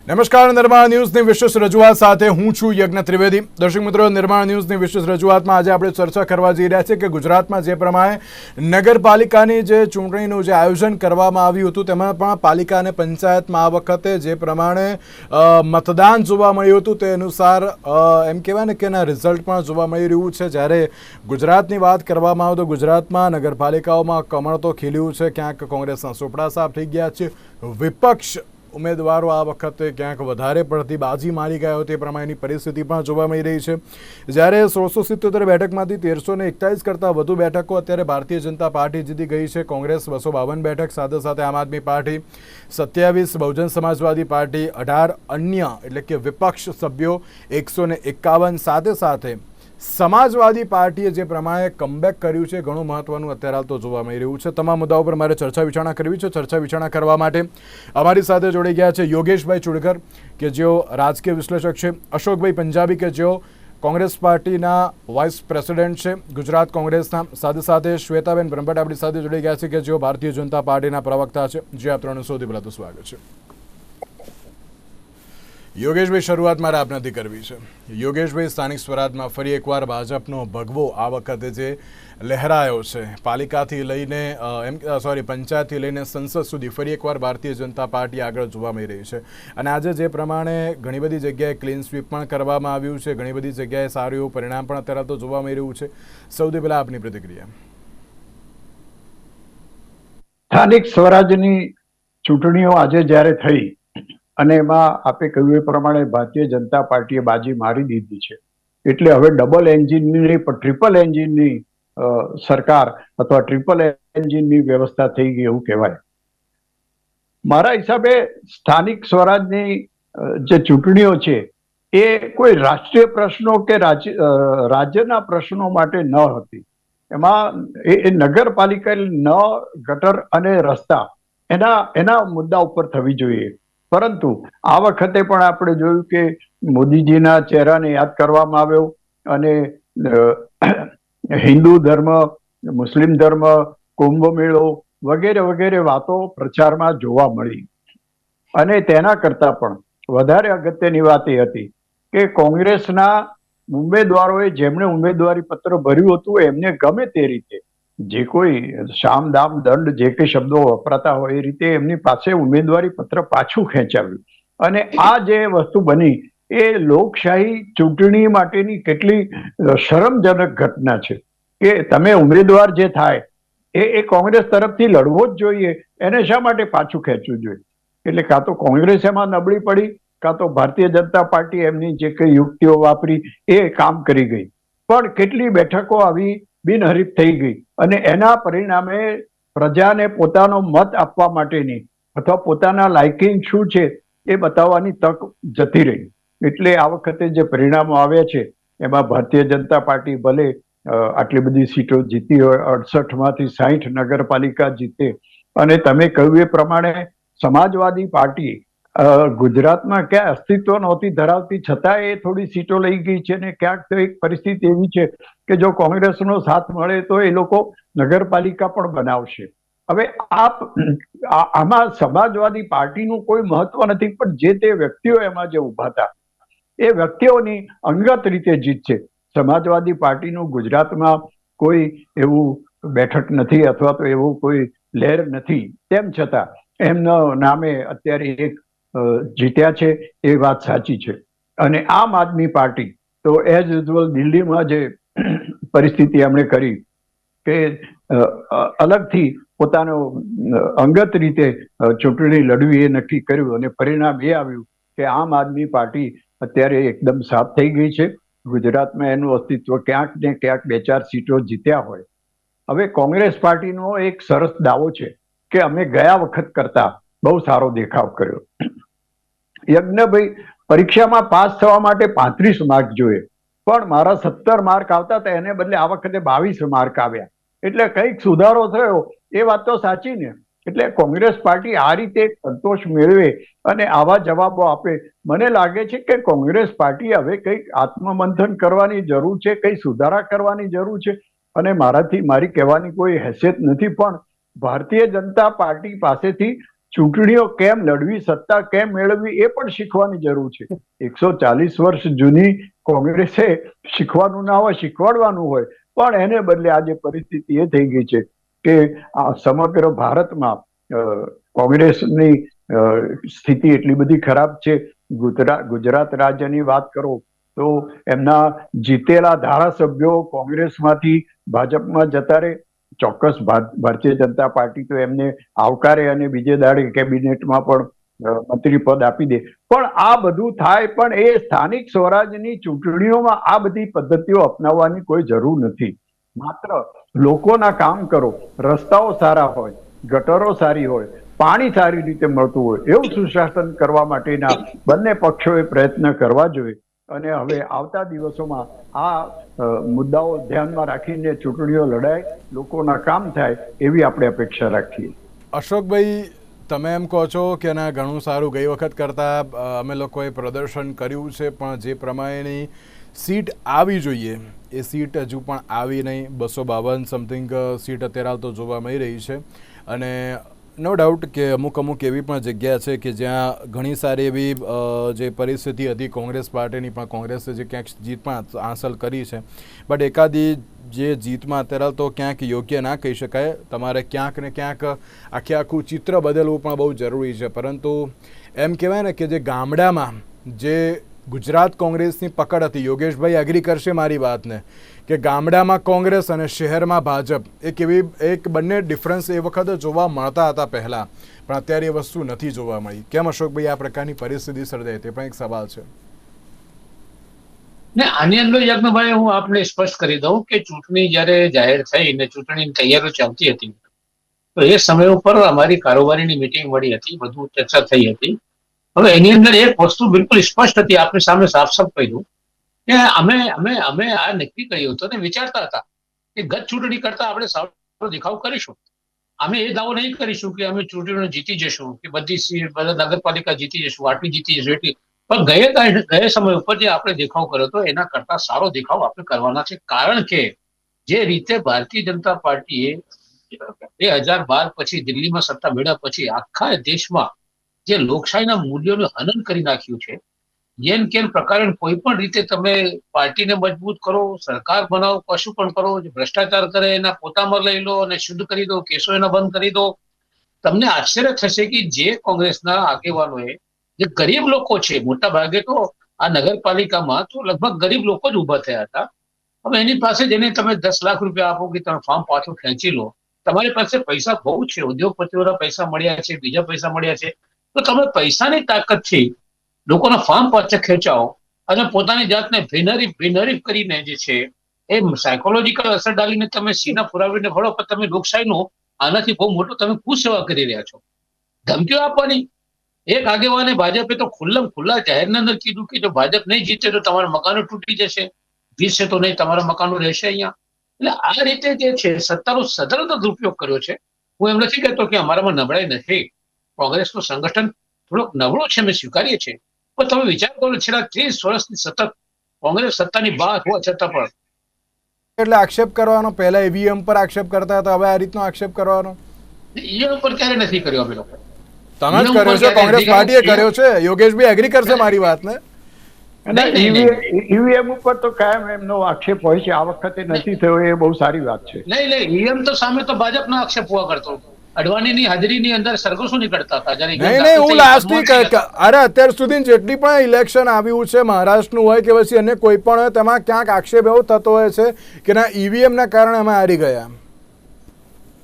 નમસ્કાર, નિર્માણ ન્યૂઝની વિશેષ રજૂઆત સાથે હું છું યજ્ઞ ત્રિવેદી। દર્શક મિત્રો, નિર્માણ ન્યૂઝની વિશેષ રજૂઆતમાં આજે આપણે ચર્ચા કરવા જઈ રહ્યા છીએ કે ગુજરાતમાં જે પ્રમાણે નગરપાલિકાની જે ચૂંટણીનું જે આયોજન કરવામાં આવ્યું હતું તેમાં પણ પાલિકા અને પંચાયતમાં આ વખતે જે પ્રમાણે મતદાન જોવા મળ્યું હતું તે અનુસાર એમ કહેવાય ને કે એના રિઝલ્ટ પણ જોવા મળી રહ્યું છે। જ્યારે ગુજરાતની વાત કરવામાં આવે તો ગુજરાતમાં નગરપાલિકાઓમાં કમળ તો ખીલ્યું છે, ક્યાંક કોંગ્રેસના ચોપડા સાફ થઈ ગયા છે, વિપક્ષ ઉમેદવારો આ વખતે ક્યાંક વધારે પડતી બાજી મારી ગયા તે પ્રમાણેની પરિસ્થિતિ પણ જોવા મળી રહી છે। જ્યારે 1677 બેઠકમાંથી 1341 કરતાં વધુ બેઠકો અત્યારે ભારતીય જનતા પાર્ટી જીતી ગઈ છે। કોંગ્રેસ 252 બેઠક, સાથે સાથે આમ આદમી પાર્ટી 27, બહુજન સમાજવાદી પાર્ટી 18, અન્ય એટલે કે વિપક્ષ સભ્યો 151, સાથે સાથે સમાજવાદી પાર્ટીએ જે પ્રમાણે કમબેક કર્યું છે ઘણું મહત્વનું અત્યારે હાલ તો જોવા મળી રહ્યું છે। તમામ મુદ્દાઓ પર મારે ચર્ચા વિચારણા કરવી છે। ચર્ચા વિચારણા કરવા માટે અમારી સાથે જોડાઈ ગયા છે યોગેશભાઈ ચુડકર કે જેઓ રાજકીય વિશ્લેષક છે, અશોકભાઈ પંજાબી કે જેઓ કોંગ્રેસ પાર્ટીના વાઇસ પ્રેસિડેન્ટ છે ગુજરાત કોંગ્રેસના, સાથે સાથે શ્વેતાબેન બ્રહ્મભટ્ટ આપણી સાથે જોડાઈ ગયા છે કે જેઓ ભારતીય જનતા પાર્ટીના પ્રવક્તા છે। જે આ ત્રણનું સૌથી પહેલાં તો સ્વાગત છે। યોગેશભાઈ, શરૂઆત મારે આપનાથી કરવી છે। યોગેશભાઈ, સ્થાનિક સ્વરાજમાં ફરી એકવાર ભાજપનો ભગવો આ વખતે જે લહેરાયો છે, પાલિકાથી લઈને પંચાયતથી લઈને સંસદ સુધી ફરી એકવાર ભારતીય જનતા પાર્ટી આગળ જોવા મળી રહી છે। અને આજે જે પ્રમાણે ઘણી બધી જગ્યાએ ક્લીન સ્વીપ પણ કરવામાં આવ્યું છે, ઘણી બધી જગ્યાએ સારું એવું પરિણામ પણ અત્યારે તો જોવા મળી રહ્યું છે। સૌથી પહેલાં આપની પ્રતિક્રિયા। સ્થાનિક સ્વરાજની ચૂંટણીઓ આજે જ્યારે થઈ અને એમાં આપે કહ્યું એ પ્રમાણે ભારતીય જનતા પાર્ટીએ બાજી મારી દીધી છે, એટલે હવે ડબલ એન્જિનની પણ ટ્રિપલ એન્જિનની સરકાર અથવા ટ્રિપલ એન્જિનની વ્યવસ્થા થઈ ગઈ એવું કહેવાય। મારા હિસાબે સ્થાનિક સ્વરાજની જે ચૂંટણીઓ છે એ કોઈ રાષ્ટ્રીય પ્રશ્નો કે રાજ્યના પ્રશ્નો માટે ન હતી। એમાં એ નગરપાલિકા ન ગટર અને રસ્તા એના મુદ્દા ઉપર થવી જોઈએ। પરંતુ આ વખતે પણ આપણે જોયું કે મોદીજીના ચહેરાને યાદ કરવામાં આવ્યો અને હિન્દુ ધર્મ, મુસ્લિમ ધર્મ, કુંભ મેળો વગેરે વગેરે વાતો પ્રચારમાં જોવા મળી। અને તેના કરતાં પણ વધારે અગત્યની વાત એ હતી કે કોંગ્રેસના ઉમેદવારોએ જેમણે ઉમેદવારી પત્ર ભર્યું હતું એમને ગમે તે રીતે જે કોઈ શામ દામ દંડ જે કંઈ શબ્દો વપરાતા હોય એ રીતે એમની પાસે ઉમેદવારી પત્ર પાછું ખેંચાવ્યું। અને આ જે વસ્તુ બની એ લોકશાહી ચૂંટણી માટેની કેટલી શરમજનક ઘટના છે કે તમે ઉમેદવાર જે થાય એ કોંગ્રેસ તરફથી લડવો જ જોઈએ, એને શા માટે પાછું ખેંચવું જોઈએ? એટલે કાં તો કોંગ્રેસ એમાં નબળી પડી, કાં તો ભારતીય જનતા પાર્ટી એમની જે કંઈ યુક્તિઓ વાપરી એ કામ કરી ગઈ। પણ કેટલી બેઠકો આવી બિનહરીફ થઈ ગઈ અને એના પરિણામે પ્રજાને પોતાનો મત આપવા માટેની અથવા પોતાના લાયકિંગ શું છે એ બતાવવાની તક જતી રહી। એટલે આ વખતે જે પરિણામો આવ્યા છે એમાં ભારતીય જનતા પાર્ટી ભલે આટલી બધી સીટો જીતી હોય, 68માંથી 60 નગરપાલિકા જીતે, અને તમે કહ્યું એ પ્રમાણે સમાજવાદી પાર્ટી ગુજરાતમાં ક્યાં અસ્તિત્વ નહોતી ધરાવતી છતાં એ થોડી સીટો લઈ ગઈ છે અને ક્યાંક તો એક પરિસ્થિતિ એવી છે કે જો કોંગ્રેસનો સાથ મળે તો એ લોકો નગરપાલિકા પણ બનાવશે। હવે આમાં સમાજવાદી પાર્ટીનું કોઈ મહત્વ નથી, પણ જે તે વ્યક્તિઓ એમાં જે ઉભા હતા એ વ્યક્તિઓની અંગત રીતે જીત છે। સમાજવાદી પાર્ટીનું ગુજરાતમાં કોઈ એવું બેઠક નથી અથવા તો એવું કોઈ લહેર નથી, તેમ છતાં એમના નામે અત્યારે એક જીત્યા છે એ વાત સાચી છે। અને આમ આદમી પાર્ટી તો એઝ યુઝ્યુઅલ દિલ્હીમાં જે પરિસ્થિતિ એમણે કરી કે અલગથી પોતાનો અંગત રીતે ચૂંટણી લડવી એ નક્કી કર્યું અને પરિણામ એ આવ્યું કે આમ આદમી પાર્ટી અત્યારે એકદમ સાફ થઈ ગઈ છે। ગુજરાતમાં એનું અસ્તિત્વ ક્યાંક ને ક્યાંક 2-4 સીટો જીત્યા હોય। હવે કોંગ્રેસ પાર્ટીનો એક સરસ દાવો છે કે અમે ગયા વખત કરતા બહુ સારો દેખાવ કર્યો। યજ્ઞભાઈ, પરીક્ષામાં પાસ થવા માટે 35 માર્ક જોઈએ, પણ મારા 17 માર્ક આવતા હતા એને બદલે આ વખતે 22 માર્ક આવ્યા, એટલે કંઈક સુધારો થયો એ વાત તો સાચી ને। એટલે કોંગ્રેસ પાર્ટી આ રીતે સંતોષ મેળવે અને આવા જવાબો આપે, મને લાગે છે કે કોંગ્રેસ પાર્ટી હવે કંઈક આત્મમંથન કરવાની જરૂર છે, કંઈ સુધારા કરવાની જરૂર છે। અને મારી કહેવાની કોઈ હેસિયત નથી, પણ ભારતીય જનતા પાર્ટી પાસેથી ચૂંટણીઓ કેમ લડવી, સત્તા કેમ મેળવવી એ પણ શીખવાની જરૂર છે. 140 વર્ષ જૂની કોંગ્રેસે શીખવાનું ના હોય, શીખવાડવાનું હોય, પણ એને બદલે આજે પરિસ્થિતિ એ થઈ ગઈ છે કે આ સમગ્ર ભારતમાં કોંગ્રેસની સ્થિતિ એટલી બધી ખરાબ છે. ગુજરાત રાજ્યની વાત કરો તો એમના જીતેલા ધારાસભ્યો કોંગ્રેસમાંથી ભાજપમાં જતા રહે. ચોક્કસ ભારતીય જનતા પાર્ટી તો એમને આવકારે અને બીજે દાડે કેબિનેટમાં પણ મંત્રી પદ આપી દે. પણ આ બધું થાય, પણ એ સ્થાનિક સ્વરાજની ચૂંટણીઓમાં આ બધી પદ્ધતિઓ અપનાવવાની કોઈ જરૂર નથી. માત્ર લોકોના કામ કરો, રસ્તાઓ સારા હોય, ગટરો સારી હોય, પાણી સારી રીતે મળતું હોય, એવું સુશાસન કરવા માટેના બંને પક્ષોએ પ્રયત્ન કરવા જોઈએ. અને હવે આવતા દિવસોમાં આ મુદ્દાઓ ધ્યાનમાં રાખીને ચૂંટણીઓ લડાય, લોકોના કામ થાય એવી આપણે અપેક્ષા રાખીએ. અશોકભાઈ, તમે એમ કહો છો કે ના, ઘણું સારું, ગઈ વખત કરતાં અમે લોકોએ પ્રદર્શન કર્યું છે, પણ જે પ્રમાણેની સીટ આવી જોઈએ એ સીટ હજુ પણ આવી નહીં. 252 સમથિંગ સીટ અત્યારે હાલ તો જોવા મળી રહી છે. અને નો ડાઉટ કે અમુક એવી પણ જગ્યા છે કે જ્યાં ઘણી સારી એવી જે પરિસ્થિતિ હતી કોંગ્રેસ પાર્ટીની, પણ કોંગ્રેસે જે ક્યાંક જીત પણ હાંસલ કરી છે. બટ એકાદી જે જીતમાં અત્યારે તો ક્યાંક યોગ્ય ના કહી શકાય. તમારે ક્યાંક ને ક્યાંક આખું ચિત્ર બદલવું પણ બહુ જરૂરી છે. પરંતુ એમ કહેવાય ને કે જે ગામડામાં જે ગુજરાત કોંગ્રેસની પકડ હતી, યોગેશભાઈ એગ્રી કરશે મારી વાતને, કે ગામડામાં કોંગ્રેસ અને શહેરમાં ભાજપ એક બંને ડિફરન્સ એ વખતે જોવા મળતા હતા પહેલાં, પણ અત્યારે એ વસ્તુ નથી જોવા મળી. કેમ અશોકભાઈ આ પ્રકારની પરિસ્થિતિ સર્જાય, તે પણ એક સવાલ છે ને. આની અંદર યજ્ઞભાઈ હું આપને સ્પષ્ટ કરી દઉં કે ચૂંટણી જયારે જાહેર થઈ ને ચૂંટણીની તૈયારીઓ ચાલતી હતી, તો એ સમય ઉપર અમારી કારોબારીની મિટિંગ મળી હતી, બધું ચર્ચા થઈ હતી. હવે એની અંદર એક વસ્તુ બિલકુલ સ્પષ્ટ હતી, આપની સામે સાફ કહ્યું કે અમે આ નક્કી કર્યું હતું ને વિચારતા હતા કે ગત ચૂંટણી કરતા આપણે સારો દેખાવ કરીશું. અમે એ દાવો નહીં કરીશું કે અમે ચૂંટણીઓ જીતી જશું, કે બધા નગરપાલિકા જીતી જશું, આટલી જીતી જશું એટલી. પણ ગયા સમય ઉપર જે આપણે દેખાવ કર્યો હતો એના કરતા સારો દેખાવ આપણે કરવાના છે. કારણ કે જે રીતે ભારતીય જનતા પાર્ટીએ 2012 પછી દિલ્હીમાં સત્તા મેળવ્યા પછી આખા દેશમાં જે લોકશાહીના મૂલ્યોનું હનન કરી નાખ્યું છે, જેમ કેમ પ્રકારે કોઈ પણ રીતે તમે પાર્ટીને મજબૂત કરો, સરકાર બનાવો, કશું પણ કરો, ભ્રષ્ટાચાર કરે એના પોતામાં લઈ લો અને શુદ્ધ કરી દો, કેસો એના બંધ કરી દો. તમને આશ્ચર્ય થશે કે જે કોંગ્રેસના આગેવાનોએ, જે ગરીબ લોકો છે, મોટા ભાગે તો આ નગરપાલિકામાં તો લગભગ ગરીબ લોકો જ ઉભા થયા હતા. હવે એની પાસે જેને તમે 10 લાખ રૂપિયા આપો કે તમે ફોર્મ પાછું ખેંચી લો, તમારી પાસે પૈસા બહુ છે, ઉદ્યોગપતિઓના પૈસા મળ્યા છે, બીજા પૈસા મળ્યા છે, તો તમે પૈસાની તાકાતથી લોકોના ફોર્મ પાછા ખેંચાવો અને પોતાની જાતને ભિનરીફ કરીને જે છે એ સાયકોલોજીકલ અસર ડાલીને તમે સીના પુરાવીને ભળો, પણ તમે લોકશાહીનો આનાથી બહુ મોટો તમે કુસેવા કરી રહ્યા છો. ધમકીઓ આપવાની. એક આગેવાને ભાજપે તો ખુલ્લા જાહેરના અંદર કીધું કે જો ભાજપ નહીં જીતે તો તમારા મકાનો તૂટી જશે, જીતશે તો નહીં, તમારા મકાનો રહેશે અહીંયા. એટલે આ રીતે જે છે સત્તાનો સદંતર દુરુપયોગ કર્યો છે. હું એમ નથી કહેતો કે અમારામાં નબળાઈ નથી, કોંગ્રેસનું સંગઠન થોડોક નબળો છે, અમે સ્વીકારીએ છીએ. પણ તમે વિચાર કરો, છેલ્લા 30 વર્ષથી સતત કોંગ્રેસ સત્તાની બહાર હોવા છતાં પણ. એટલે આક્ષેપ કરવાનો, પહેલા ઈવીએમ પર આક્ષેપ કરતા હતા, હવે આ રીતનો આક્ષેપ કરવાનો ઈવીએમ પર ક્યારે નથી કર્યો અમે લોકો. તમે જ કર્યો છે, કોંગ્રેસ પાર્ટીએ કર્યો છે. યોગેશભાઈ એગ્રી કરશે મારી વાતને. ઈવીએમ ઉપર તો કાયમ એમનો આક્ષેપ હોય છે, આ વખતે નથી થયો, એ બહુ સારી વાત છે. નહીં, ઈવીએમ તો સામે તો ભાજપનો આક્ષેપ હોવા કરતો. અડવાણીની હાજરીની અંદર સરઘસો નીકળતા હતા. નહીં, હું લાસ્ટથી અરે અત્યાર સુધી જેટલી પણ ઇલેક્શન આવ્યું છે, મહારાષ્ટ્રનું હોય કે પછી અન્ય કોઈ પણ હોય, તેમાં ક્યાંક આક્ષેપ એવો થતો હોય છે કે ના ઈવીએમ ના કારણે અમે હારી ગયા.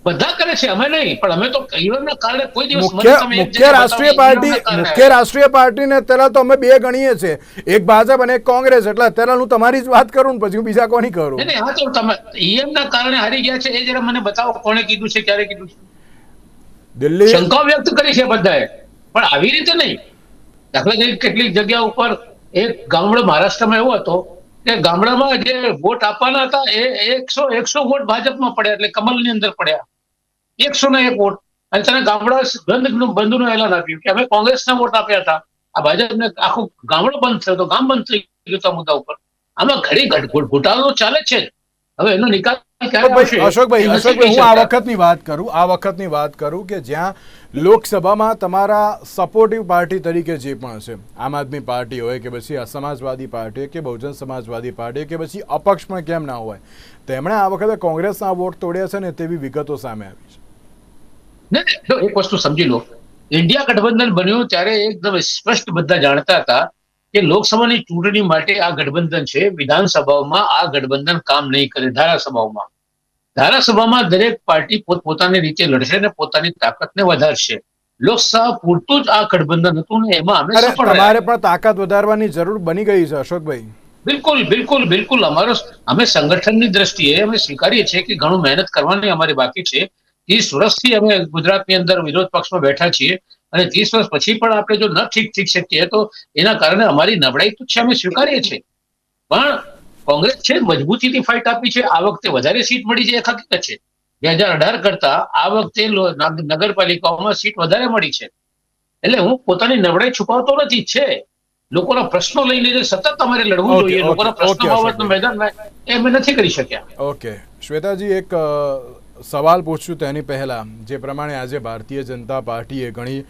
બધા કરે છે, અમે નહીં, પણ અમે તો ઈવીએમના કારણે કોઈ દિવસ મુખ્ય રાષ્ટ્રીય પાર્ટીને અત્યારે તો અમે બે ગણીએ છીએ, એક ભાજપ અને એક કોંગ્રેસ. એટલે અત્યારે હું તમારી જ વાત કરું ને પછી હું બીજા કોની કરું. હા, તો તમે ઈવીએમના કારણે હારી ગયા છે એ જરા મને બતાવો, કોણે કીધું છે, ક્યારે કીધું છે? દિલ્હી શંકા વ્યક્ત કરી છે બધાએ, પણ આવી રીતે નહીં. દાખલા તરીકે કેટલીક જગ્યા ઉપર એક ગામડો મહારાષ્ટ્રમાં એવો હતો કે ગામડામાં જે વોટ આપવાના હતા એ 100 વોટ ભાજપમાં પડ્યા, એટલે કમલની અંદર પડ્યા 101 વોટ. અને તેને ગામડા બંધનું એલાન આપ્યું કે અમે કોંગ્રેસના વોટ આપ્યા હતા, આ ભાજપને આખો ગામડો બંધ થયો તો ગામ બંધ થઈ ગયું મુદ્દા ઉપર. આમાં ઘડી ઘોટાળો ચાલે છે. હવે એનો નિકાલ ક્યારે આવશે? અશોકભાઈ એ નથી કહી હું આ શકતા. વખતની વાત કરું કે જ્યાં લોકસભામાં તમારા સપોર્ટિવ પાર્ટી તરીકે જે પણ છે, આમ આદમી પાર્ટી હોય કે પછી સમાજવાદી પાર્ટી કે બહુજન સમાજવાદી પાર્ટી કે પછી અપક્ષ પણ કેમ ના હોય, તેમણે આ વખતે કોંગ્રેસના વોટ તોડ્યા છે ને તેવી વિગતો સામે આવી છે. જો એક વસ્તુ સમજી લો, ઇન્ડિયા ગઠબંધન બન્યું ત્યારે એકદમ સ્પષ્ટ બધા જાણતા હતા કે લોકસભાની ચૂંટણી માટે આ ગઠબંધન છે, વિધાનસભાઓમાં આ ગઠબંધન કામ નહીં કરે. ધારાસભામાં દરેક પાર્ટી પોતપોતાની રીતે લડશે અને પોતાની તાકાતને વધારશે. લોકસભા પૂરતું જ આ ગઠબંધન હતું ને એમાં અમે સફળ રહ્યા. તમારે પણ તાકાત વધારવાની જરૂર બની ગઈ છે અશોકભાઈ. બિલકુલ અમે સંગઠનની દ્રષ્ટિએ અમે સ્વીકારીએ છીએ કે ઘણું મહેનત કરવાની અમારી બાકી છે. 30 વર્ષથી અમે ગુજરાતની અંદર વિરોધ પક્ષમાં બેઠા છીએ અને 30 વર્ષ પછી પણ આપણે જો ન ઠીક શકીએ તો એના કારણે અમારી નબળાઈ તો છે, અમે સ્વીકારીએ છીએ. પણ કોંગ્રેસ છે મજબૂતીથી ફાઇટ આપી છે. આ વખતે વધારે સીટ મળી છે, એ હકીકત છે. 2018 કરતા આ વખતે નગરપાલિકાઓમાં સીટ વધારે મળી છે. એટલે હું પોતાની નબળાઈ છુપાવતો નથી. છે લોકોના પ્રશ્નો લઈને સતત અમારે લડવું જોઈએ. લોકોના પ્રશ્નો બાબતનું મેદાનમાં એ અમે નથી કરી શક્યા. ઓકે શ્વેતાજી, એક સવાલ પૂછશું તેની પહેલા, જે પ્રમાણે આજે ભારતીય જનતા પાર્ટીએ ઘણી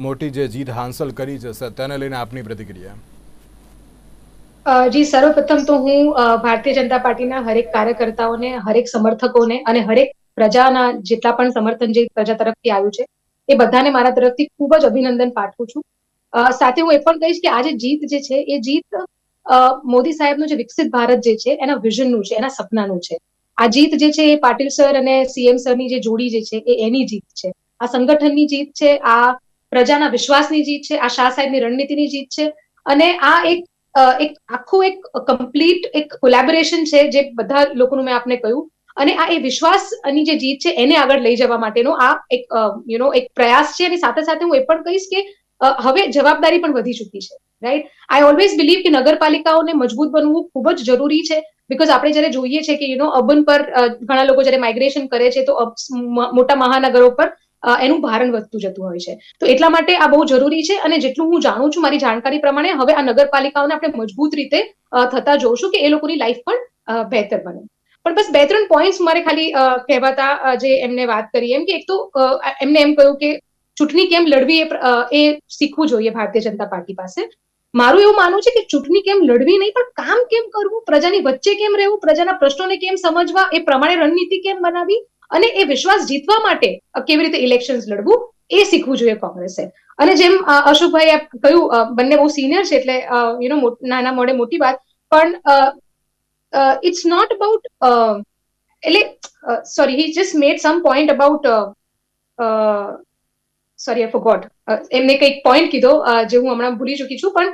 મોટી જે જીત હાંસલ કરી છે તેને લઈને આપની પ્રતિક્રિયા. જી, સર્વપ્રથમ તો હું ભારતીય જનતા પાર્ટીના હરેક કાર્યકર્તાઓને, હરેક સમર્થકોને અને હરેક પ્રજાના જેટલા પણ સમર્થન જે પ્રજા તરફથી આવ્યું છે એ બધાને મારા તરફથી ખૂબ જ અભિનંદન પાઠવું છું. સાથે હું એ પણ કહીશ કે આ જે જીત જે છે એ જીત મોદી સાહેબનું જે વિકસિત ભારત જે છે એના વિઝનનું છે, એના સપનાનું છે. આ જીત જે છે એ પાટીલ સર અને સીએમ સરની જે જોડી જે છે એ એની જીત છે. આ સંગઠનની જીત છે, આ પ્રજાના વિશ્વાસની જીત છે, આ શાહ સાહેબની રણનીતિની જીત છે અને આ એક આખું એક કમ્પ્લીટ એક કોલેબોરેશન છે જે બધા લોકોનું મેં આપને કહ્યું. અને આ એ વિશ્વાસની જે જીત છે એને આગળ લઈ જવા માટેનો આ એક એક પ્રયાસ છે. અને સાથે સાથે હું એ પણ કહીશ કે હવે જવાબદારી પણ વધી ચૂકી છે. રાઈટ, આઈ ઓલવેઝ બિલીવ કે નગરપાલિકાઓને મજબૂત બનવું ખૂબ જ જરૂરી છે. બીકોઝ આપણે જયારે જોઈએ છે કે અર્બન પર ઘણા લોકો જયારે માઇગ્રેશન કરે છે તો મોટા મહાનગરો પર એનું ભારણ વધતું જતું હોય છે. તો એટલા માટે આ બહુ જરૂરી છે. અને જેટલું હું જાણું છું, મારી જાણકારી પ્રમાણે હવે આ નગરપાલિકાઓને આપણે મજબૂત રીતે થતા જોશું કે એ લોકોની લાઈફ પણ બહેતર બને. પણ બસ 2-3 પોઈન્ટ્સ મારે ખાલી કહેવાતા, જે એમને વાત કરી એમ કે એક તો એમને એમ કહ્યું કે ચૂંટણી કેમ લડવી એ શીખવું જોઈએ ભારતીય જનતા પાર્ટી પાસે. મારું એવું માનવું છે કે ચૂંટણી કેમ લડવી નહીં, પણ કામ કેમ કરવું, પ્રજાની વચ્ચે કેમ રહેવું, પ્રજાના પ્રશ્નોને કેમ સમજવા, એ પ્રમાણે રણનીતિ કેમ બનાવી અને એ વિશ્વાસ જીતવા માટે કેવી રીતે ઇલેક્શન્સ લડવું એ શીખવું જોઈએ કોંગ્રેસે. અને જેમ અશોકભાઈ કહ્યું, બંને બહુ સિનિયર છે એટલે નાના મોઢે મોટી વાત, પણ it's not about sorry, he just made some point about sorry I forgot, એમને કંઈક પોઈન્ટ કીધો જે હું હમણાં ભૂલી ચૂકી છું. પણ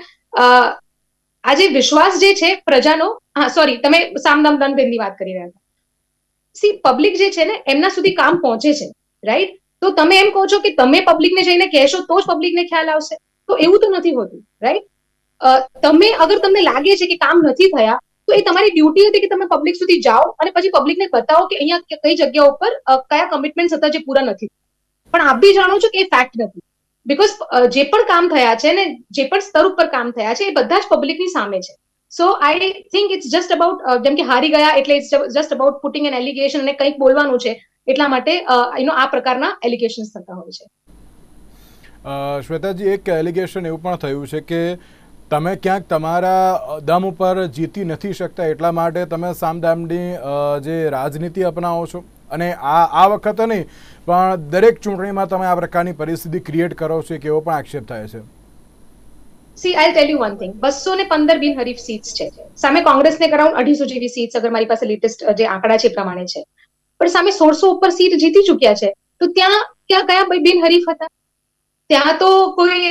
આ જે વિશ્વાસ જે છે પ્રજાનો, હા સોરી, તમે સામદામ દંડ ભેદની વાત કરી રહ્યા હતા. સી, પબ્લિક જે છે ને એમના સુધી કામ પહોંચે છે, રાઈટ? તો તમે એમ કહો છો કે તમે પબ્લિકને જઈને કહેશો તો જ પબ્લિકને ખ્યાલ આવશે, તો એવું તો નથી હોતું, રાઈટ? તમે અગર તમને લાગે છે કે કામ નથી થયા તો એ તમારી ડ્યુટી હતી કે તમે પબ્લિક સુધી જાઓ અને પછી પબ્લિકને બતાવો કે અહીંયા કઈ જગ્યા ઉપર કયા કમિટમેન્ટ હતા જે પૂરા નથી. પણ આપ બી જાણો છો કે એ ફેક્ટ નથી. બીકોઝ જે પણ કામ થયા છે ને જે પણ સ્તર ઉપર કામ થયા છે એ બધા જ પબ્લિકની સામે છે. So I think it's just about, જેમ કે હારી ગયા એટલે it's just about putting an allegation અને કંઈક બોલવાનું છે એટલા માટે આ પ્રકારના એલિગેશન્સ થતા હોય છે. શ્વેતાજી, એક એલિગેશન એવું પણ થયું છે કે તમે ક્યાંક તમારા દમ ઉપર જીતી નથી શકતા એટલા માટે તમે સામદામની જે રાજનીતિ અપનાવો છો અને આ વખતે નહીં પણ દરેક ચૂંટણીમાં તમે આ પ્રકારની પરિસ્થિતિ ક્રિએટ કરો છો, કેવો પણ આક્ષેપ થાય છે. C, I tell you one thing, 215 બિનહરીફ સીટ્સ છે. સામે કોંગ્રેસને અરાઉન્ડ 250 જેવી સીટ્સ, અગર મારી પાસે લેટેસ્ટ જે આંકડા છે એ પ્રમાણે છે. પણ સામે 1600 ઉપર સીટ જીતી ચૂક્યા છે. તો ત્યાં કયા બિનહરીફ હતા? ત્યાં તો કોઈ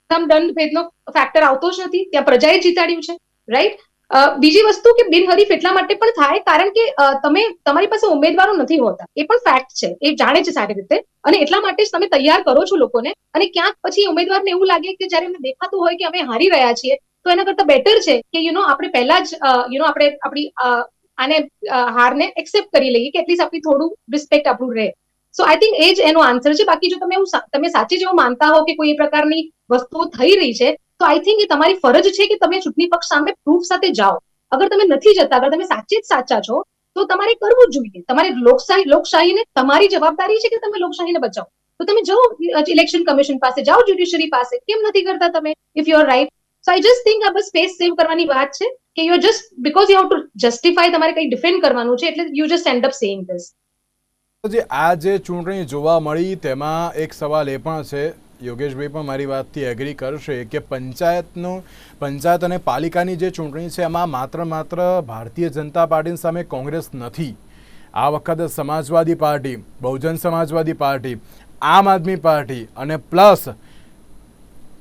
દંડ ભેદનો ફેક્ટર આવતો જ નથી. ત્યાં પ્રજાએ જીતાડ્યું છે, રાઈટ? બીજી વસ્તુ કે બિનહરીફ એટલા માટે પણ થાય કારણ કે તમારી પાસે ઉમેદવારો નથી હોતા, એ પણ ફેક્ટ છે, એ જાણે છે સારી રીતે. અને એટલા માટે જ તમે તૈયાર કરો છો લોકોને અને ક્યાંક પછી ઉમેદવારને એવું લાગે કે જયારે એમને દેખાતું હોય કે અમે હારી રહ્યા છીએ તો એના કરતા બેટર છે કે આપણે પહેલા જ આપણે આપણી આને હારને એક્સેપ્ટ કરી લઈએ કે એટલીસ્ટ આપણી થોડું રિસ્પેક્ટ આપણું રહે. સો આઈ થિંક એ જ એનો આન્સર છે. બાકી જો તમે સાચે જેવું માનતા હો કે કોઈ એ પ્રકારની વસ્તુઓ થઈ રહી છે તો આઈ થિંક એ તમારી ફરજ છે કે તમે ચૂંટણી પક્ષ સામે પ્રૂફ સાથે જાઓ. અગર તમે નથી જતા, અગર તમે સાચે જ સાચા છો તો તમારે કરવું જ જોઈએ. તમારે લોકશાહીને તમારી જવાબદારી છે કે તમે લોકશાહીને બચાવો. તો તમે જાઓ ઇલેક્શન કમિશન પાસે, જાઓ જ્યુડિશરી પાસે. કેમ નથી કરતા તમે? If you are right. So I just think આ બસ સ્પેસ સેવ કરવાની વાત છે કે you are just because you have to justify, તમારે કંઈ ડિફેન્ડ કરવાનું છે એટલે you just end up saying this. આ જે ચૂંટણી જોવા મળી તેમાં એક સવાલ એ પણ છે, યોગેશભાઈ પણ મારી વાતથી એગ્રી કરશે, કે પંચાયત અને પાલિકાની જે ચૂંટણી છે એમાં માત્ર ભારતીય જનતા પાર્ટીની સામે કોંગ્રેસ નથી. આ વખતે સમાજવાદી પાર્ટી, બહુજન સમાજવાદી પાર્ટી, આમ આદમી પાર્ટી અને પ્લસ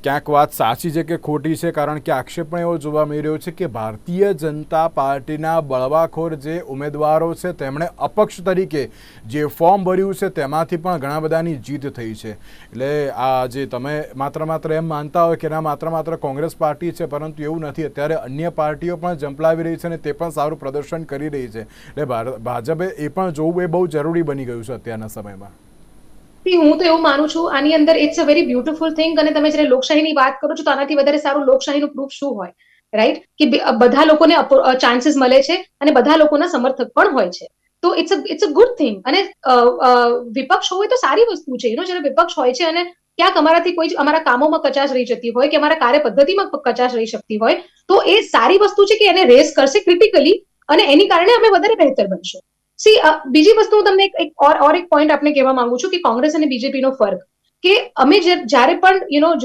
ક્યાંક વાત સાચી છે કે ખોટી છે, કારણ કે આક્ષેપ પણ એવો જોવા મળી રહ્યો છે કે ભારતીય જનતા પાર્ટીના બળવાખોર જે ઉમેદવારો છે તેમણે અપક્ષ તરીકે જે ફોર્મ ભર્યું છે તેમાંથી પણ ઘણા બધાની જીત થઈ છે. એટલે આ જે તમે માત્ર એમ માનતા હોય કે ના માત્ર કોંગ્રેસ પાર્ટી છે, પરંતુ એવું નથી. અત્યારે અન્ય પાર્ટીઓ પણ ઝંપલાવી રહી છે અને તે પણ સારું પ્રદર્શન કરી રહી છે. એટલે ભાજપે એ પણ જોવું એ બહુ જરૂરી બની ગયું છે અત્યારના સમયમાં. હું તો એવું માનું છું આની અંદર it's a very beautiful thing. અને તમે જ્યારે લોકશાહીની વાત કરો છો તો આનાથી વધારે સારું લોકશાહીનું પ્રૂફ શું હોય, રાઈટ? કે બધા લોકોને ચાન્સીસ મળે છે અને બધા લોકોના સમર્થક પણ હોય છે. તો ઇટ્સ અ ગુડ થિંગ. અને વિપક્ષ હોય તો સારી વસ્તુ છે. જ્યારે વિપક્ષ હોય છે અને ક્યાંક અમારાથી કોઈ અમારા કામોમાં કચાશ રહી જતી હોય કે અમારા કાર્ય પદ્ધતિમાં કચાશ રહી શકતી હોય તો એ સારી વસ્તુ છે કે એને રેસ કરશે ક્રિટિકલી અને એની કારણે અમે વધારે બહેતર બનશું. બીજી વસ્તુ હું તમને એક પોઈન્ટ આપણે કહેવા માંગુ છું કે કોંગ્રેસ અને બીજેપીનો ફરક, કે અમે જ્યારે પણ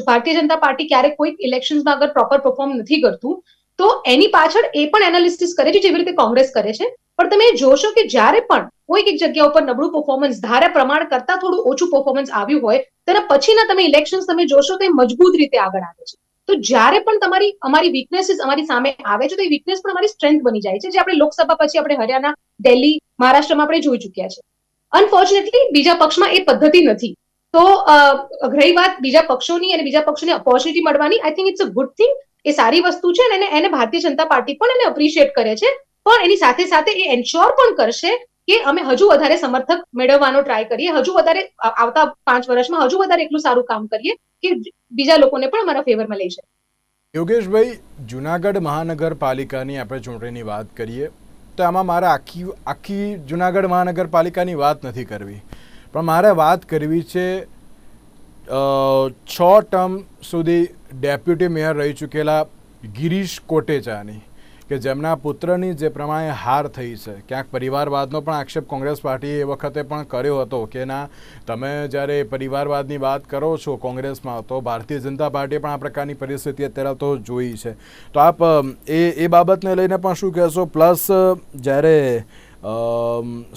ભારતીય જનતા પાર્ટી ક્યારેક કોઈ ઇલેક્શન્સમાં અગર પ્રોપર પરફોર્મ નથી કરતું તો એની પાછળ એ પણ એનાલિસિસ કરે છે જેવી રીતે કોંગ્રેસ કરે છે. પણ તમે જોશો કે જ્યારે પણ કોઈક એક જગ્યા ઉપર નબળું પરફોર્મન્સ, ધારા પ્રમાણ કરતા થોડું ઓછું પરફોર્મન્સ આવ્યું હોય, તેના પછીના તમે ઇલેક્શન્સ તમે જોશો તો એ મજબૂત રીતે આગળ આવે છે. તો જ્યારે પણ અમારી વીકનેસીસ અમારી સામે આવે છે તો એ વીકનેસ પણ અમારી સ્ટ્રેન્થ બની જાય છે, જે આપણે લોકસભા પછી આપણે હરિયાણા, દિલ્હી, મહારાષ્ટ્રમાં આપણે જોઈ ચૂક્યા છે. અનફોર્ચ્યુનેટલી બીજા પક્ષમાં એ પદ્ધતિ નથી. તો રહી વાત બીજા પક્ષોની અને બીજા પક્ષોને ઓપોર્ચ્યુનિટી મળવાની, I think it's a good thing. એ સારી વસ્તુ છે અને એને ભારતીય જનતા પાર્ટી પણ એને અપ્રિશિએટ કરે છે. પણ એની સાથે સાથે એ એન્શ્યોર પણ કરશે કે અમે હજુ વધારે સમર્થક મેળવવાનો ટ્રાય કરીએ, હજુ વધારે આવતા 5 વર્ષમાં હજુ વધારે એટલું સારું કામ કરીએ કે બીજા લોકોને પણ અમારા ફેવરમાં લઈ જાય. યોગેશભાઈ, જુનાગઢ મહાનગરપાલિકાની આપણે ચૂંટણીની વાત કરીએ તો આમાં મારે આખી જુનાગઢ મહાનગરપાલિકાની વાત નથી કરવી, પણ મારે વાત કરવી છે 6 ટર્મ સુધી ડેપ્યુટી મેયર રહી ચૂકેલા ગિરીશ કોટેચાની, કે જેમના પુત્રની જે પ્રમાણે હાર થઈ છે. ક્યાંક પરિવારવાદનો પણ આક્ષેપ કોંગ્રેસ પાર્ટીએ એ વખતે પણ કર્યો હતો કે ના, તમે જ્યારે પરિવારવાદની વાત કરો છો કોંગ્રેસમાં તો ભારતીય જનતા પાર્ટીએ પણ આ પ્રકારની પરિસ્થિતિ અત્યારે તો જોઈ છે. તો આપ એ બાબતને લઈને પણ શું કહેશો? પ્લસ જ્યારે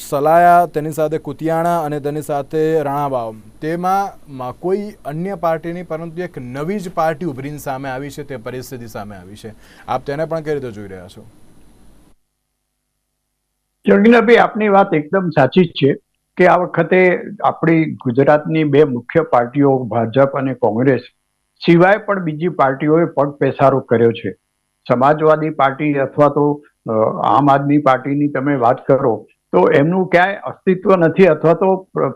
સલાયા, તેની સાથે કુતિયાણા અને તેની સાથે રાણાવાવ, તેમાં કોઈ અન્ય પાર્ટીની પરંતુ એક નવી જ પાર્ટી ઉભરીને સામે આવી છે, તે પરિસ્થિતિ સામે આવી છે. આપ તેને પણ કઈ રીતે જોઈ રહ્યા છો? જગીનાભાઈ, આપની વાત એકદમ સાચી જ છે કે આ વખતે આપણી ગુજરાતની 2 મુખ્ય પાર્ટીઓ ભાજપ અને કોંગ્રેસ સિવાય પણ બીજી પાર્ટીઓએ પગ પેસારો કર્યો છે. સમાજવાદી પાર્ટી અથવા તો આમ આદમી પાર્ટીની તમે વાત કરો તો એમનું ક્યાંય અસ્તિત્વ નથી અથવા તો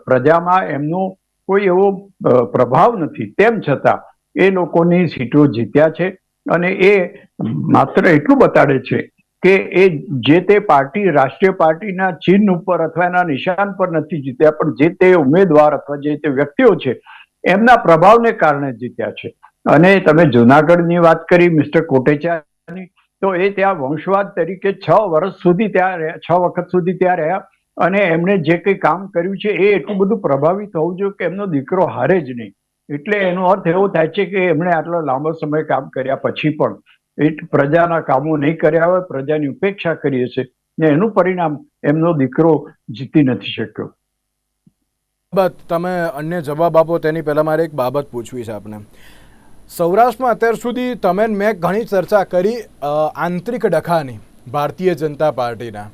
પ્રજામાં એમનો કોઈ એવો પ્રભાવ નથી. તેમ છતાં એ લોકોની સીટો જીત્યા છે અને એ માત્ર એટલું બતાડે છે કે એ જે તે પાર્ટી રાષ્ટ્રીય પાર્ટીના ચિહ્ન ઉપર અથવા એના નિશાન પર નથી જીત્યા, પણ જે તે ઉમેદવાર અથવા જે તે વ્યક્તિઓ છે એમના પ્રભાવને કારણે જીત્યા છે. અને તમે જુનાગઢની વાત કરી મિસ્ટર કોટેચાની, તો એ ત્યાં વંશવાદ તરીકે 6 વર્ષ સુધી ત્યાં રહ્યા, 6 વખત સુધી ત્યાં રહ્યા અને એમણે જે કંઈ કામ કર્યું છે એ એટલું બધું પ્રભાવિત હોવું જોઈએ કે એમનો દીકરો હારે જ નહીં. એટલે એનો અર્થ એવો થાય છે કે એમણે આટલો લાંબો સમય કામ કર્યા પછી પણ એ પ્રજાના કામો નહીં કર્યા હોય, પ્રજાની ઉપેક્ષા કરી હશે ને એનું પરિણામ એમનો દીકરો જીતી નથી શક્યો. તમે અન્ય જવાબ આપો તેની પહેલા મારે એક બાબત પૂછવી છે આપને. સૌરાષ્ટ્રમાં અત્યાર સુધી તમે મેં ઘણી ચર્ચા કરી આંતરિક ડખાની ભારતીય જનતા પાર્ટીના,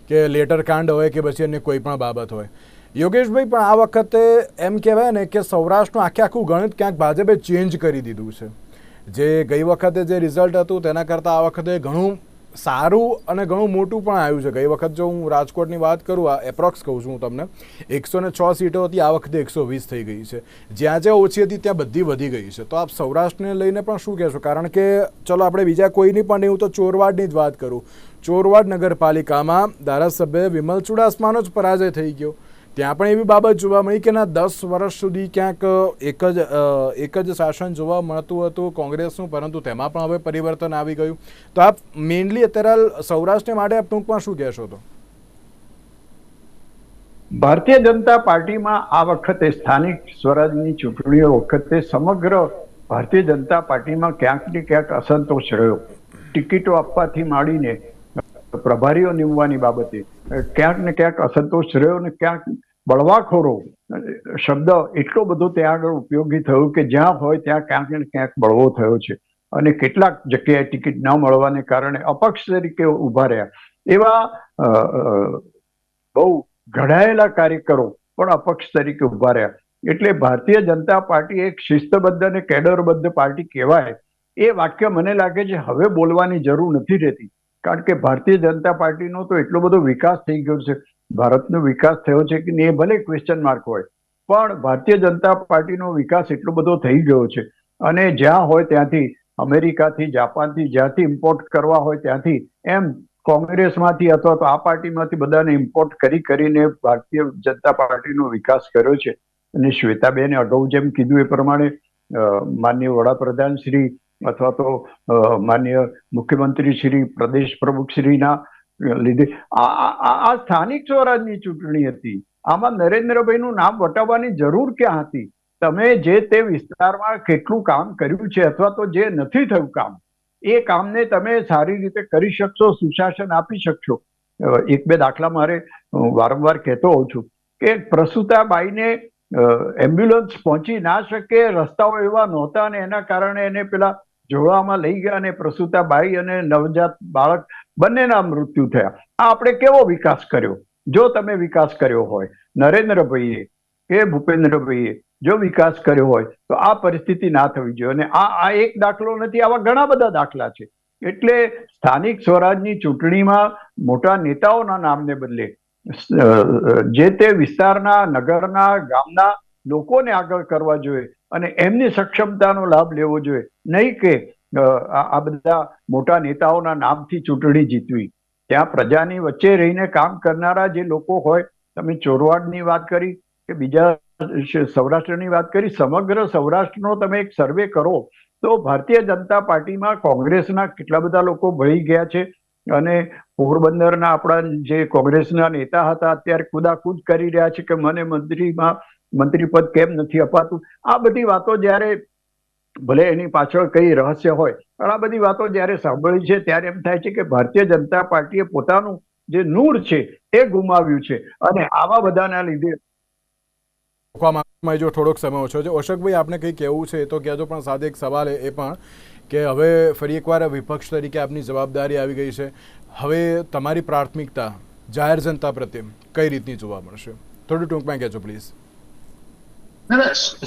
કે લેટર કાંડ હોય કે પછી અન્ય કોઈ પણ બાબત હોય. યોગેશભાઈ, પણ આ વખતે એમ કહેવાય ને કે સૌરાષ્ટ્રનું આખું ગણિત ક્યાંક ભાજપે ચેન્જ કરી દીધું છે. જે ગઈ વખતે જે રિઝલ્ટ હતું તેના કરતાં આ વખતે ઘણું સારું અને ઘણું મોટું પણ આવ્યું છે. ગઈ વખત જો હું રાજકોટની વાત કરું, આ એપ્રોક્સ કહું છું હું તમને, 106 સીટો હતી, આ વખતે 120 થઈ ગઈ છે. જ્યાં જ્યાં ઓછી હતી ત્યાં બધી વધી ગઈ છે. તો આપ સૌરાષ્ટ્રને લઈને પણ શું કહેશો? કારણ કે ચલો આપણે બીજા કોઈની પણ નહીં, હું તો ચોરવાડની જ વાત કરું. ચોરવાડ નગરપાલિકામાં ધારાસભ્ય વિમલ ચુડાસમાનો જ પરાજય થઈ ગયો. ત્યાં પણ એવી બાબત જોવા મળી કે ના 10 વર્ષ સુધી ક્યાંક એક જ શાસન જોવા મળતું હતું કોંગ્રેસનું, પરંતુ તેમાં પણ હવે પરિવર્તન આવી ગયું. તો આપ મેઇનલી અત્યારે સૌરાષ્ટ્ર માટે આપ ટૂંકમાં શું કહેશો? તો ભારતીય જનતા પાર્ટીમાં આ વખતે સ્થાનિક સ્વરાજની ચૂંટણીઓ વખતે સમગ્ર ભારતીય જનતા પાર્ટીમાં ક્યાંક ને ક્યાંક અસંતોષ રહ્યો. ટિકિટો આપવાથી માંડીને પ્રભારીઓ નીમવાની બાબતે ક્યાંક ને ક્યાંક અસંતોષ રહ્યો અને ક્યાંક બળવાખોરો શબ્દ એટલો બધો ત્યાં આગળ ઉપયોગી થયો કે જ્યાં હોય ત્યાં ક્યાંક ને ક્યાંક બળવો થયો છે. અને કેટલાક જગ્યાએ ટિકિટ ન મળવાને કારણે અપક્ષ તરીકે ઉભા રહ્યા. એવા બહુ ઘડાયેલા કાર્યકરો પણ અપક્ષ તરીકે ઉભા રહ્યા. એટલે ભારતીય જનતા પાર્ટી એક શિસ્તબદ્ધ અને કેડરબદ્ધ પાર્ટી કહેવાય, એ વાક્ય મને લાગે છે હવે બોલવાની જરૂર નથી રહેતી. કારણ કે ભારતીય જનતા પાર્ટીનો તો એટલો બધો વિકાસ થઈ ગયો છે, ભારતનો વિકાસ થયો છે કે નહીં એ ભલે ક્વેશ્ચન માર્ક હોય, પણ ભારતીય જનતા પાર્ટીનો વિકાસ એટલો બધો થઈ ગયો છે. અને જ્યાં હોય ત્યાંથી, અમેરિકાથી, જાપાનથી, જ્યાંથી ઇમ્પોર્ટ કરવા હોય ત્યાંથી, એમ કોંગ્રેસમાંથી અથવા તો આ પાર્ટીમાંથી બધાને ઇમ્પોર્ટ કરીને ભારતીય જનતા પાર્ટીનો વિકાસ કર્યો છે. અને શ્વેતાબેને અગાઉ જેમ કીધું એ પ્રમાણે માનનીય વડાપ્રધાન શ્રી અથવા તો માનનીય મુખ્યમંત્રી શ્રી, પ્રદેશ પ્રમુખ શ્રીના લીધે આ સ્થાનિક સ્વરાજની ચૂંટણી હતી. આમાં નરેન્દ્રભાઈનું નામ વટાવવાની જરૂર ક્યાં હતી? તમે જે તે વિસ્તારમાં કેટલું કામ કર્યું છે અથવા તો જે નથી થયું કામ, એ કામને તમે સારી રીતે કરી શકશો, સુશાસન આપી શકશો. એક બે દાખલા મારે વારંવાર કહેતો હોઉં છું કે પ્રસૂતાબાઈને એમ્બ્યુલન્સ પહોંચી ના શકે, રસ્તાઓ એવા નહોતા અને એના કારણે એને પેલા જોડામાં લઈ ગયા અને પ્રસૂતાબાઈ અને નવજાત બાળક બંનેના મૃત્યુ થયા. આ આપણે કેવો વિકાસ કર્યો? જો તમે વિકાસ કર્યો હોય, નરેન્દ્રભાઈએ કે ભૂપેન્દ્રભાઈએ જો વિકાસ કર્યો હોય તો આ પરિસ્થિતિ ના થવી જોઈએ. અને આ એક દાખલો નથી, આવા ઘણા બધા દાખલા છે. એટલે સ્થાનિક સ્વરાજની ચૂંટણીમાં મોટા નેતાઓના નામને બદલે જે તે વિસ્તારના, નગરના, ગામના લોકોને આગળ કરવા જોઈએ અને એમની સક્ષમતાનો લાભ લેવો જોઈએ. નહીં કે આ બધા મોટા નેતાઓના નામથી ચૂંટણી જીતવી. ત્યાં પ્રજાની વચ્ચે રહીને કામ કરનારા જે લોકો હોય, તમે ચોરવાડની વાત કરી કે બીજા સૌરાષ્ટ્રની વાત કરી, સમગ્ર સૌરાષ્ટ્રનો તમે એક સર્વે કરો તો ભારતીય જનતા પાર્ટીમાં કોંગ્રેસના કેટલા બધા લોકો ભળી ગયા છે. અને પોરબંદરના આપણા જે કોંગ્રેસના નેતા હતા અત્યારે કુદાકૂદ કરી રહ્યા છે કે મને મંત્રીપદ કેમ નથી અપાતું. આ બધી વાતો જ્યારે, ભલે એની પાછળ કઈ રહસ્ય હોય, પણ આ બધી વાતો જ્યારે સાંભળી છે ત્યારે એમ થાય છે કે ભારતીય જનતા પાર્ટીએ પોતાનું જે નૂર છે એ ગુમાવ્યું છે. અને આવા બધાના લીધે જો થોડોક સમય ઓછો છે, અશોકભાઈ આપને કંઈ કહેવું છે એ તો કહેજો, પણ સાથે એક સવાલ એ પણ કે હવે ફરી એકવાર વિપક્ષ તરીકે આપની જવાબદારી આવી ગઈ છે. હવે તમારી પ્રાથમિકતા જાહેર જનતા પ્રત્યે કઈ રીતની જોવા મળશે? થોડું ટૂંકમાં કહેજો પ્લીઝ.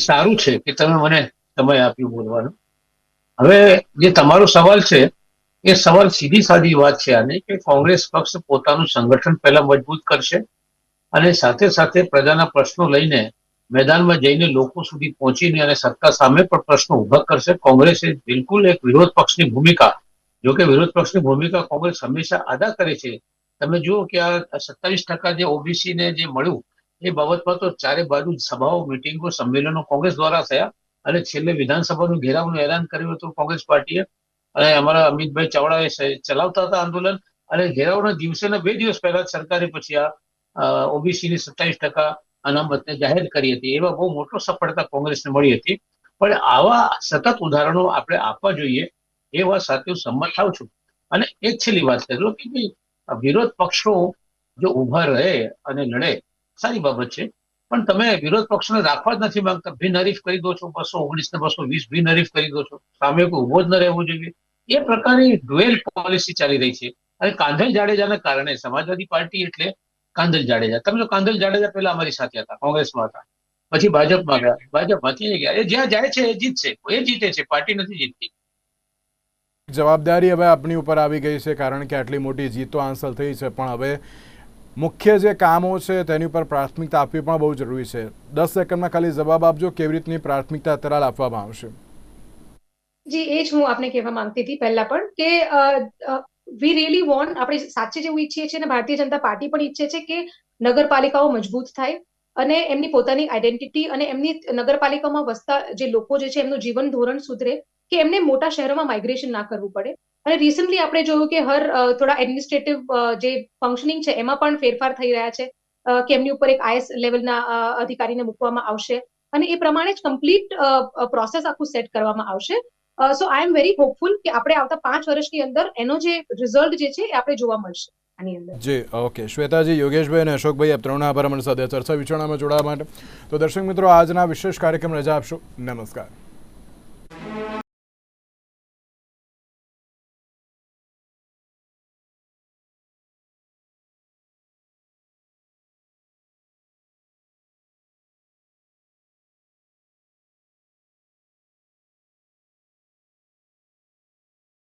સારું છે કે તમે મને સમય આપ્યો બોલવાનો. હવે જે તમારો સવાલ છે એ સવાલ સીધી સાદી વાત છે આને, કે કોંગ્રેસ પક્ષ પોતાનું સંગઠન પહેલા મજબૂત કરશે અને સાથે સાથે પ્રજાના પ્રશ્નો લઈને મેદાનમાં જઈને લોકો સુધી પહોંચીને અને સત્તા સામે પણ પ્રશ્નો ઉભા કરશે. કોંગ્રેસે બિલકુલ એક વિરોધ પક્ષની ભૂમિકા, જો કે વિરોધ પક્ષની ભૂમિકા કોંગ્રેસ હંમેશા અદા કરે છે. તમે જુઓ કે આ 27% જે ઓબીસી ને જે મળ્યું એ બાબતમાં તો ચારે બાજુ સભાઓ, મિટિંગો, સંમેલનો કોંગ્રેસ દ્વારા થયા અને છેલ્લે વિધાનસભાનું ઘેરાવનું એલાન કર્યું હતું કોંગ્રેસ પાર્ટીએ. અને અમારા અમિતભાઈ ચાવડાએ ચલાવતા હતા આંદોલન, અને ઘેરાવના દિવસેના 2 દિવસ પહેલા સરકારે પછી આ ઓબીસી ની 27% અનામતને જાહેર કરી હતી. એવા બહુ મોટો સફળતા કોંગ્રેસને મળી હતી. પણ આવા સતત ઉદાહરણો આપણે આપવા જોઈએ, એ વાત સાથે હું સંમત થાઉં છું. અને એક છેલ્લી વાત કરી લો કે ભાઈ વિરોધ પક્ષો જો ઉભા રહે અને લડે સારી બાબત છે, પણ તમે વિરોધ પક્ષને રાખવા જ નથી માંગતા, બિનહરીફ કરી દો છો. 219 ને 220 બિનહરીફ કરી દો છો, સામે કોઈ ઉભો જ ન રહેવો જોઈએ. એ પ્રકારની ડ્યુએલ પોલિસી ચાલી રહી છે. અને કાંધલ જાડેજાના કારણે સમાજવાદી પાર્ટી એટલે કાંધલ જાડેજા, તમે જો કાંધલ જાડેજા પહેલા અમારી સાથે હતા, કોંગ્રેસમાં હતા, પછી ભાજપમાં ગયા, ભાજપમાંથી ગયા. એ જ્યાં જાય છે એ જીતશે, એ જીતે છે, પાર્ટી નથી જીતતી. જવાબદારી હવે આપની ઉપર આવી ગઈ છે, કારણ કે આટલી મોટી જીતો હાંસલ થઈ છે, પણ હવે મુખ્ય જે કામો છે તેની ઉપર પ્રાથમિકતા આપવી પણ બહુ જરૂરી છે. 10 સેકન્ડમાં ખાલી જવાબ આપજો, કેવી રીતની પ્રાથમિકતા અત્યારે આપવામાં આવશે? જી, એ જ હું આપને કહેવા માંગતી હતી પહેલા પણ કે વી રિયલી વોન્ટ, આપણે સાચે જેવું ઈચ્છીએ છીએ અને ભારતીય જનતા પાર્ટી પણ ઈચ્છે છે કે નગરપાલિકાઓ મજબૂત થાય અને એમની પોતાની આઈડેન્ટિટી અને એમની નગરપાલિકામાં વસતા જે લોકો જે છે એમનું જીવન ધોરણ સુધરે, કે એમને મોટા શહેરોમાં માઇગ્રેશન ના કરવું પડે. અને રિસન્ટલી આપણે જોયું કે થોડા એડમિનિસ્ટ્રેટિવ જે ફંક્શનિંગ છે એમાં પણ ફેરફાર થઈ રહ્યા છે, કે એમની ઉપર એક IS લેવલના અધિકારીને મૂકવામાં આવશે અને એ પ્રમાણે જ કમ્પ્લીટ પ્રોસેસ આખું સેટ કરવામાં આવશે. સો આઈ એમ વેરી હોપફુલ કે આપણે આવતા 5 વર્ષની અંદર એનો જે રિઝલ્ટ જે છે એ આપણે જોવા મળશે આની અંદર. જી, ઓકે. શ્વેતાજી, યોગેશભાઈ અને અશોકભાઈ, આપ ત્રણના આભાર અમારી સાથે ચર્ચા વિચારણામાં જોડાવા માટે. તો દર્શક મિત્રો, આજના વિશેષ કાર્યક્રમ રજા આપશો. નમસ્કાર.